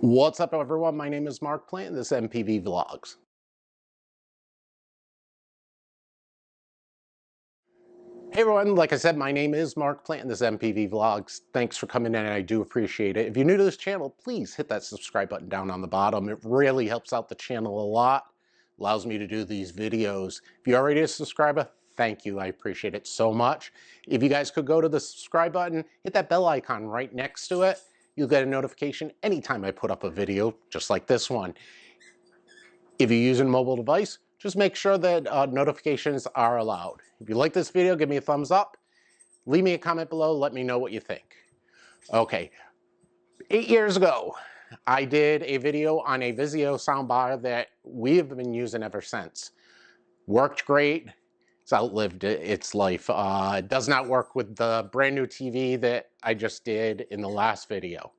What's up, everyone? My name is Mark Plant, and this is MPV Vlogs. Hey everyone, like I said, my name is Mark Plant, and this is MPV Vlogs. Thanks for coming in, and I do appreciate it. If you're new to this channel, please hit that subscribe button down on the bottom. It really helps out the channel a lot, allows me to do these videos. If you're already a subscriber, thank you. I appreciate it so much. If you guys could go to the subscribe button, hit that bell icon right next to it. You'll get a notification anytime I put up a video, just like this one. If you're using a mobile device, just make sure that notifications are allowed. If you like this video, give me a thumbs up. Leave me a comment below. Let me know what you think. Okay, 8 years ago, I did a video on a Vizio soundbar that we have been using ever since. Worked great. It's outlived its life. It does not work with the brand new TV that I just did in the last video.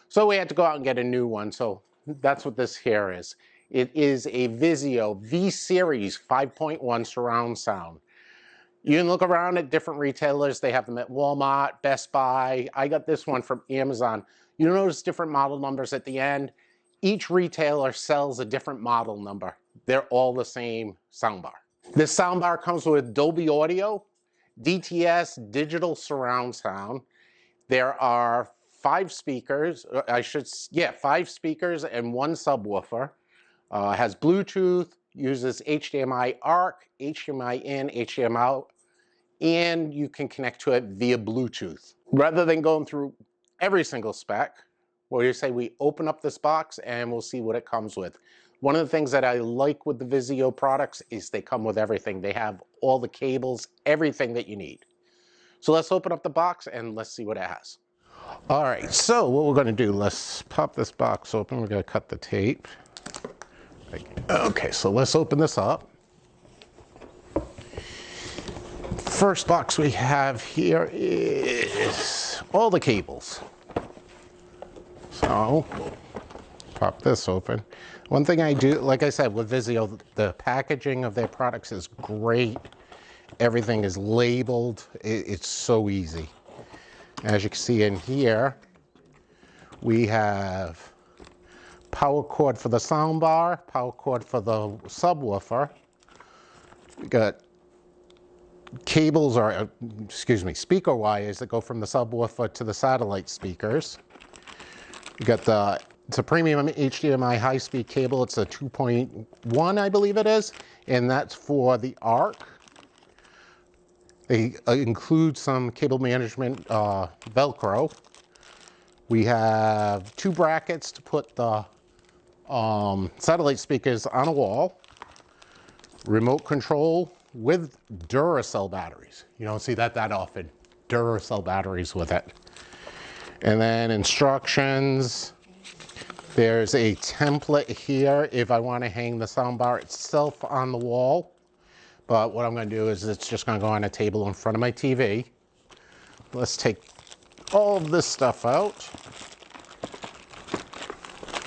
So we had to go out and get a new one. So that's what this here is. It is a Vizio V-Series 5.1 surround sound. You can look around at different retailers. They have them at Walmart, Best Buy. I got this one from Amazon. You notice different model numbers at the end. Each retailer sells a different model number. They're all the same soundbar. This soundbar comes with Dolby Audio, DTS, digital surround sound. There are 5 speakers, 5 speakers and 1 subwoofer. Has Bluetooth, uses HDMI ARC, HDMI in, HDMI out, and you can connect to it via Bluetooth. Rather than going through every single spec, we say we open up this box and we'll see what it comes with. One of the things that I like with the Vizio products is they come with everything. They have all the cables, everything that you need. So let's open up the box and let's see what it has. All right, so what we're going to do, let's pop this box open. We're going to cut the tape. Okay, so let's open this up. First box we have here is all the cables. So, pop this open. One thing I do, like I said, with Vizio, the packaging of their products is great. Everything is labeled. It's so easy. As you can see in here, we have power cord for the soundbar, power cord for the subwoofer. We got cables, or excuse me, speaker wires that go from the subwoofer to the satellite speakers. We got it's a premium HDMI high-speed cable. It's a 2.1, I believe it is, and that's for the ARC. They include some cable management Velcro. We have 2 brackets to put the satellite speakers on a wall. Remote control with Duracell batteries. You don't see that often. Duracell batteries with it. And then instructions. There's a template here if I want to hang the soundbar itself on the wall. But what I'm going to do is it's just going to go on a table in front of my TV. Let's take all of this stuff out.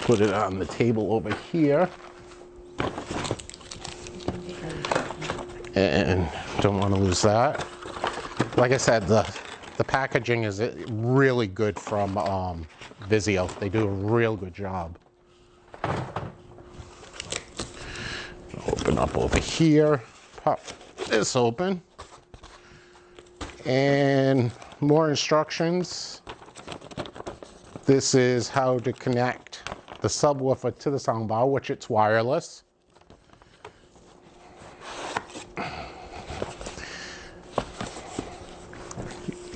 Put it on the table over here. And don't want to lose that. Like I said, the packaging is really good from Vizio. They do a real good job. Open up over here. Pop this open. And more instructions. This is how to connect the subwoofer to the soundbar, which it's wireless.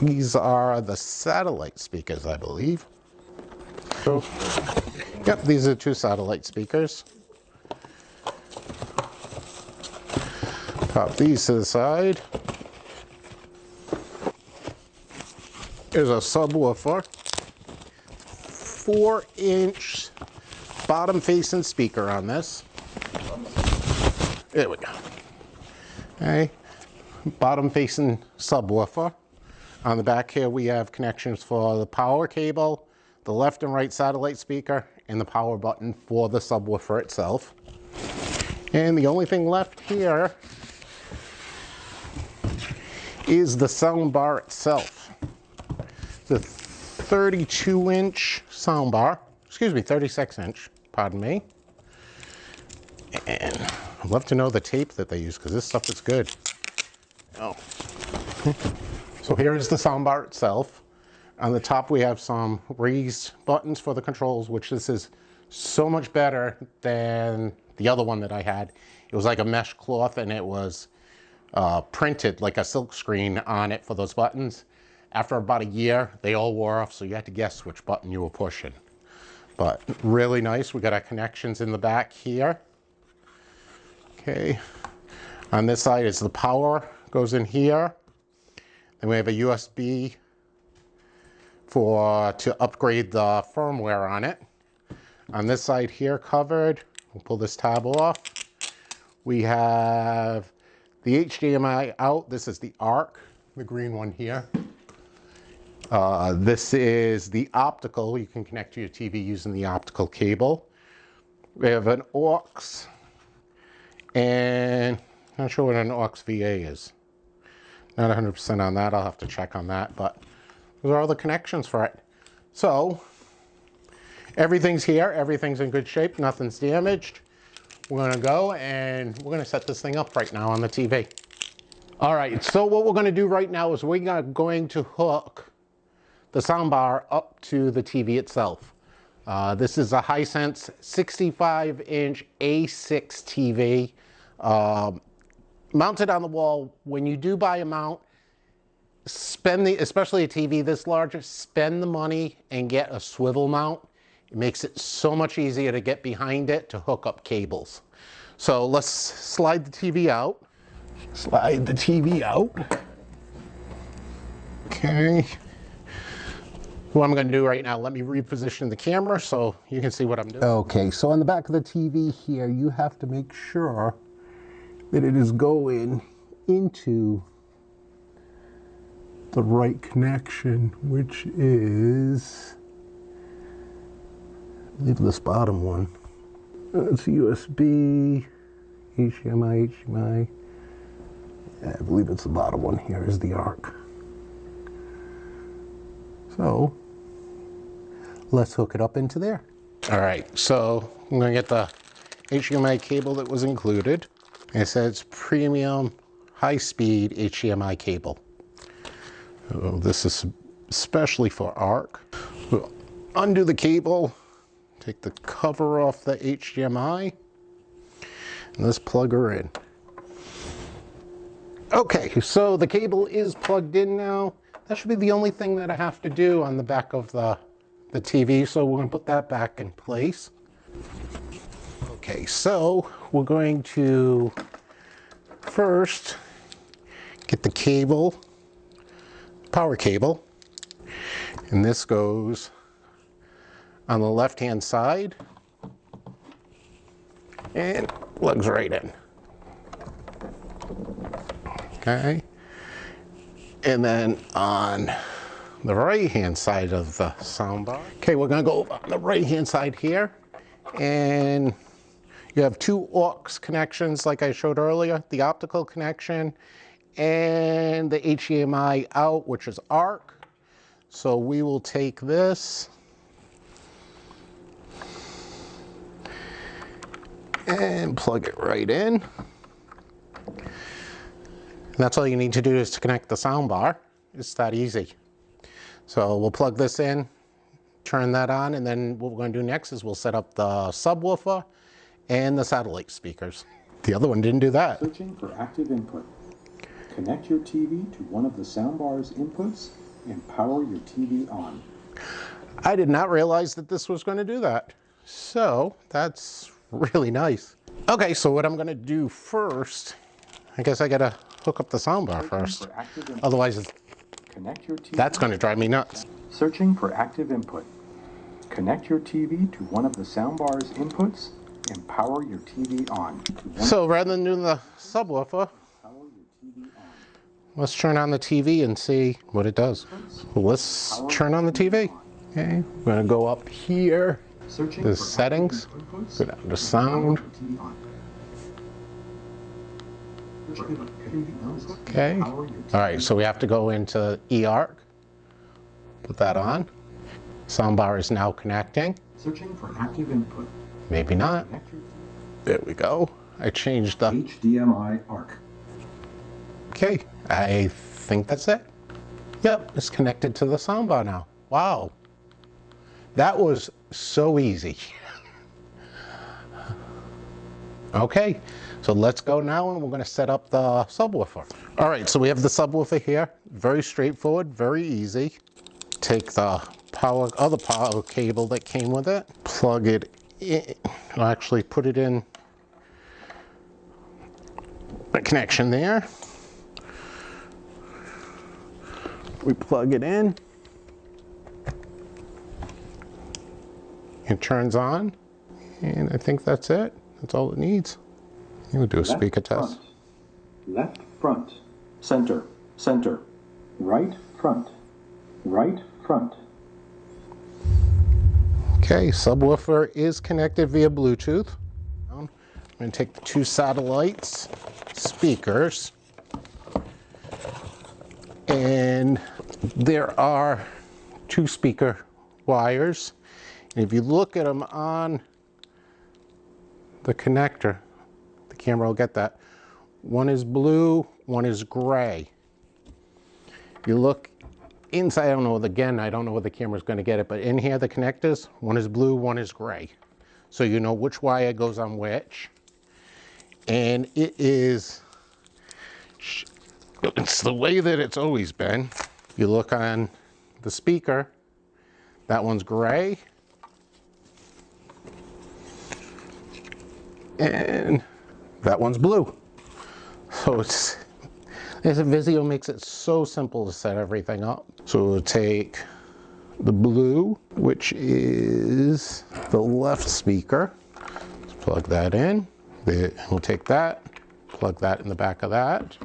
These are the satellite speakers, I believe. So, yep, these are 2 satellite speakers. Pop these to the side. There's a subwoofer. 4-inch bottom-facing speaker on this. There we go. Okay, bottom-facing subwoofer. On the back here we have connections for the power cable, the left and right satellite speaker, and the power button for the subwoofer itself. And the only thing left here is the soundbar itself. The 32-inch soundbar. excuse me, 36 inch, pardon me. And I'd love to know the tape that they use because this stuff is good. Oh. So here is the soundbar itself. On the top we have some raised buttons for the controls, which this is so much better than the other one that I had. It was like a mesh cloth and it was printed like a silk screen on it for those buttons. After about a year, they all wore off, so you had to guess which button you were pushing. But really nice. We got our connections in the back here. Okay. On this side is the power, goes in here. Then we have a USB to upgrade the firmware on it. On this side here covered, we'll pull this tab off. We have the HDMI out. This is the ARC, the green one here. This is the optical. You can connect to your TV using the optical cable. We have an aux, and I'm not sure what an aux VA is. Not 100% on that. I'll have to check on that, but those are all the connections for it. So everything's here. Everything's in good shape. Nothing's damaged. We're going to go and we're going to set this thing up right now on the TV. All right, so what we're going to do right now is we are going to hook the soundbar up to the TV itself. This is a Hisense 65-inch A6 TV. Mounted on the wall. When you do buy a mount, especially a TV this large, spend the money and get a swivel mount. It makes it so much easier to get behind it to hook up cables. So let's slide the TV out. Slide the TV out. Okay. What I'm going to do right now, let me reposition the camera so you can see what I'm doing. Okay, so on the back of the TV here, you have to make sure that it is going into the right connection, which is, I believe, this bottom one. It's USB, HDMI. I believe it's the bottom one here is the ARC. So let's hook it up into there. All right, so I'm going to get the HDMI cable that was included. It says premium high-speed HDMI cable. So this is especially for ARC. We'll undo the cable, take the cover off the HDMI, and let's plug her in. Okay, so the cable is plugged in now. That should be the only thing that I have to do on the back of the TV, so we're going to put that back in place. Okay, so we're going to first get the cable, power cable, and this goes on the left-hand side and plugs right in. Okay, and then on the right-hand side of the soundbar. Okay, we're going to go on the right-hand side here, and you have two aux connections like I showed earlier, the optical connection and the HDMI out, which is ARC. So we will take this and plug it right in. And that's all you need to do is to connect the soundbar. It's that easy. So we'll plug this in, turn that on, and then what we're going to do next is we'll set up the subwoofer and the satellite speakers. The other one didn't do that. Searching for active input. Connect your TV to one of the soundbar's inputs and power your TV on. I did not realize that this was going to do that. So that's really nice. Okay, so what I'm going to do first, I guess I got to hook up the soundbar first. Otherwise, Connect your TV. That's going to drive me nuts. Searching for active input. Connect your TV to one of the soundbar's inputs and power your TV on. So rather than doing the subwoofer, let's turn on the TV and see what it does. So let's turn on the TV. Okay, we're going to go up here, the settings, go down to sound. Okay, all right, so we have to go into eARC, put that on. Soundbar is now connecting. Searching for active input. Maybe not. Connect your There we go. I changed the... HDMI ARC. Okay, I think that's it. Yep, it's connected to the soundbar now. Wow. That was so easy. Okay, so let's go now and we're going to set up the subwoofer. All right, so we have the subwoofer here. Very straightforward, very easy. Take the other power cable that came with it, plug it in, actually put it in the connection there. We plug it in. It turns on, and I think that's it. That's all it needs. We'll do a speaker test. Left front, center, center, right front, right front. Okay, subwoofer is connected via Bluetooth. I'm going to take the two satellites, speakers, and there are two speaker wires. And if you look at them on the connector, the camera will get that. One is blue, one is gray. If you look inside, I don't know, again, I don't know where the camera's going to get it, but in here, the connectors, one is blue, one is gray. So you know which wire goes on which. And it's the way that it's always been. You look on the speaker, that one's gray. And that one's blue. So Vizio makes it so simple to set everything up. So we'll take the blue, which is the left speaker. Let's plug that in. We'll take that, plug that in the back of that.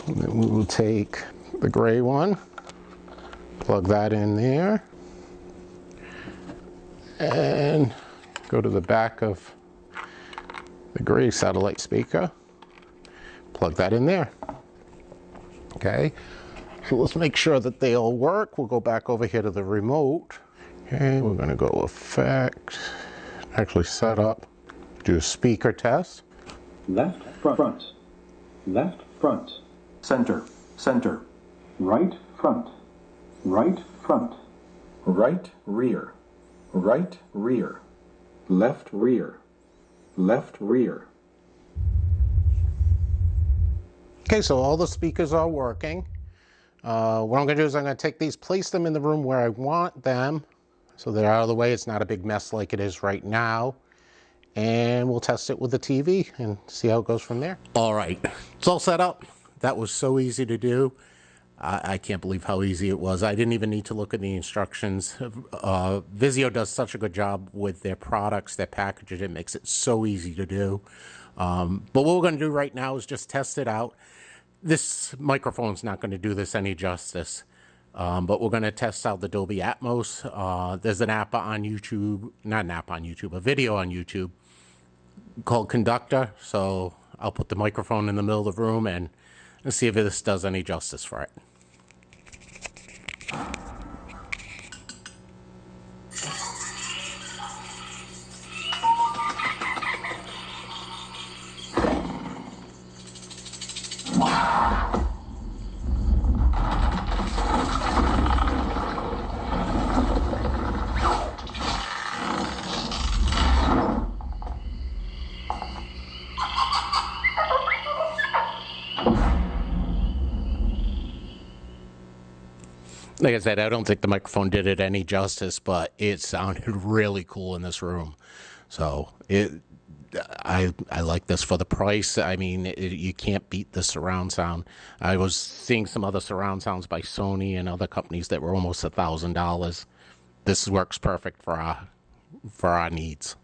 And then we will take the gray one, plug that in there, and go to the back of the gray satellite speaker, plug that in there. Okay, so let's make sure that they all work. We'll go back over here to the remote. Okay, we're going to go effect, actually set up, do a speaker test. Left front, left front, center, center, right front, right front, right rear, right rear, left rear, left rear. Okay, so all the speakers are working. What I'm going to do is I'm going to take these, place them in the room where I want them, so they're out of the way. It's not a big mess like it is right now. And we'll test it with the TV and see how it goes from there. All right, it's all set up. That was so easy to do. I can't believe how easy it was. I didn't even need to look at the instructions. Vizio does such a good job with their products, their packaging. It makes it so easy to do. But what we're going to do right now is just test it out. This microphone's not going to do this any justice. But we're going to test out the Dolby Atmos. There's an app on YouTube, not an app on YouTube, a video on YouTube called Conductor. So I'll put the microphone in the middle of the room and see if this does any justice for it. Like I said, I don't think the microphone did it any justice, but it sounded really cool in this room. So I like this for the price. I mean, you can't beat the surround sound. I was seeing some other surround sounds by Sony and other companies that were almost $1,000. This works perfect for our needs.